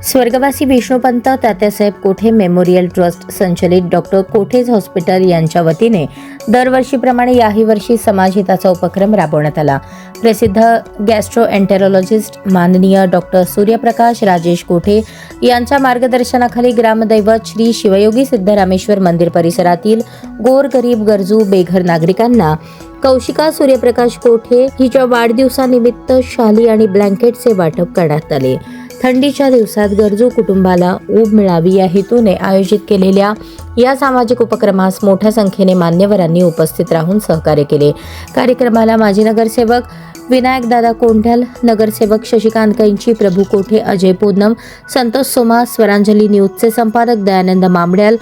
स्वर्गवासी Vishnupant Tatyasaheb Kothe memorial trust संचलित doctor कोठेज hospital यांच्या वतीने दरवर्षीप्रमाणे याही वर्षी समाजहिताचा उपक्रम राबवण्यात आला। प्रसिद्ध गॅस्ट्रोएंटेरोलॉजिस्ट माननीय डॉक्टर सूर्यप्रकाश राजेश कोठे यांच्या मार्गदर्शनाखाली ग्रामदैवत श्री शिवयोगी सिद्धरामेश्वर मंदिर परिसरातील गोरगरीब गरजू बेघर नागरिकांना कौशिका सूर्यप्रकाश कोठे हिच्या वाढदिवसानिमित्त शाली आणि ब्लँकेटचे वाटप करण्यात आले। थंडीच्या दिवसात गरजू कुटुंबाला ऊब मिळावी या हेतूने आयोजित केलेल्या या सामाजिक उपक्रमास मोठ्या संख्येने मान्यवरांनी उपस्थित राहून सहकार्य केले। कार्यक्रमाला माजी नगरसेवक विनायक दादा कोंढल, नगरसेवक शशिकांत कैंची, प्रभू कोठे, अजय पोदनम, संतोष सोमा, स्वरांजली न्यूजचे संपादक दयानंद मामड्याल,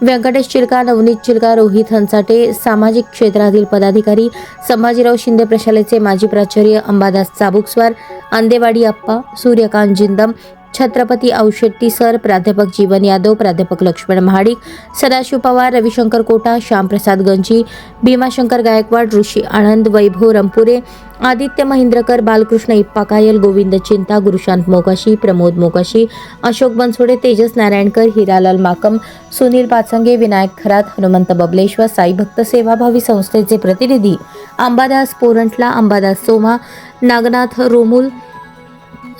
व्यंकटेश चिलका, नवनीत चिलका, रोहित हंसाटे, सामाजिक क्षेत्रातील पदाधिकारी, संभाजीराव शिंदे प्रशालेचे माजी प्राचार्य अंबादास चाबुकस्वार, अंदेवाडी अप्पा, सूर्यकांत जिंदम, छत्रपती औशेट्टी सर, प्राध्यापक जीवन यादव, प्राध्यापक लक्ष्मण महाडिक, सदाशिव पवार, रविशंकर कोटा, श्यामप्रसाद गंजी, भीमाशंकर गायकवाड, ऋषी आनंद, वैभव रंपुरे, आदित्य महेंद्रकर, बालकृष्ण इप्पा कायल, गोविंद चिंता, गुरुशांत मोकाशी, प्रमोद मोकाशी, अशोक बनसोडे, तेजस नारायणकर, हिरालाल माकम, सुनील पाचंगे, विनायक खरात, हनुमंत बबलेश्वर, साई भक्त सेवाभावी संस्थेचे प्रतिनिधी अंबादास पोरंटला, अंबादास सोमा, नागनाथ रोमुल,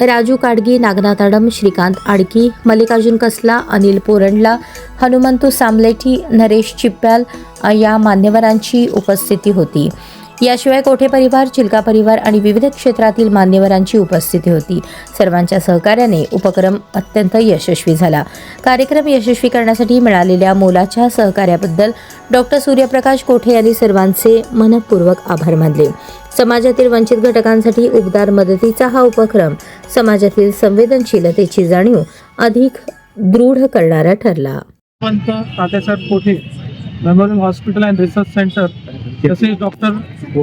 राजू काडगी, नागनाथ आडम, श्रीकांत आडकी, मल्लिकार्जुन कसला, अनिल पोरंडला, हनुमंतू सामलेठी, नरेश चिप्प्याल या मान्यवरांची उपस्थिती होती। याशिवाय कोठे परिवार, चिलका परिवार आणि विविध क्षेत्रातील मान्यवरांची उपस्थिती होती। सर्वांच्या सहकार्याने उपक्रम अत्यंत यशस्वी झाला। कार्यक्रम यशस्वी करण्यासाठी मिळालेल्या मोलाच्या सहकार्याबद्दल डॉक्टर सूर्यप्रकाश कोठे यांनी सर्वांचे मनपूर्वक आभार मानले। समाजातील वंचित घटकांसाठी उबदार मदतीचा हा उपक्रम समाजातील संवेदनशीलतेची जाणीव अधिक दृढ करणारा ठरला। Tatyasaheb Kothe memorial hospital and research centre तसेच doctor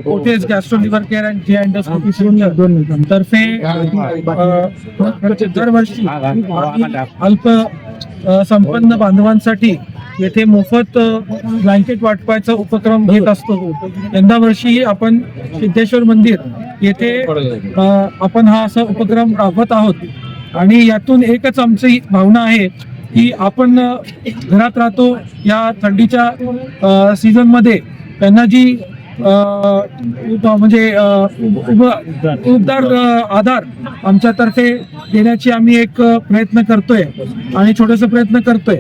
Kothe's gastro liver care and G endoscopy centre तर्फे दरवर्षी अल्प संपन्न बांधवांसाठी येथे मोफत ब्लँकेट वाटपाचा उपक्रम घेत असतो। यंदा वर्षी आपण सिद्धेश्वर मंदिर येथे आपण हा असा उपक्रम राबवत आहोत आणि यातून एकच आमची भावना आहे की आपण घरात राहतो या थंडीच्या सीझन मध्ये त्यांना जी म्हणजे उबदार आधार आमच्यातर्फे देण्याची आम्ही एक प्रयत्न करतोय आणि छोटासा प्रयत्न करतोय।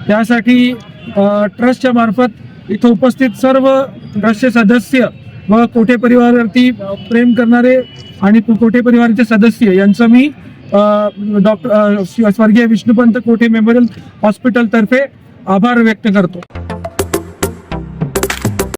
त्यासाठी ट्रस्टच्या मार्फत इथं उपस्थित सर्व ट्रस्टचे सदस्य व कोठे परिवारावरती प्रेम करणारे आणि कोठे परिवाराचे सदस्य यांचं मी डॉक्टर स्वर्गीय विष्णुपंत कोठे मेमोरियल हॉस्पिटल तर्फे आभार व्यक्त करतो।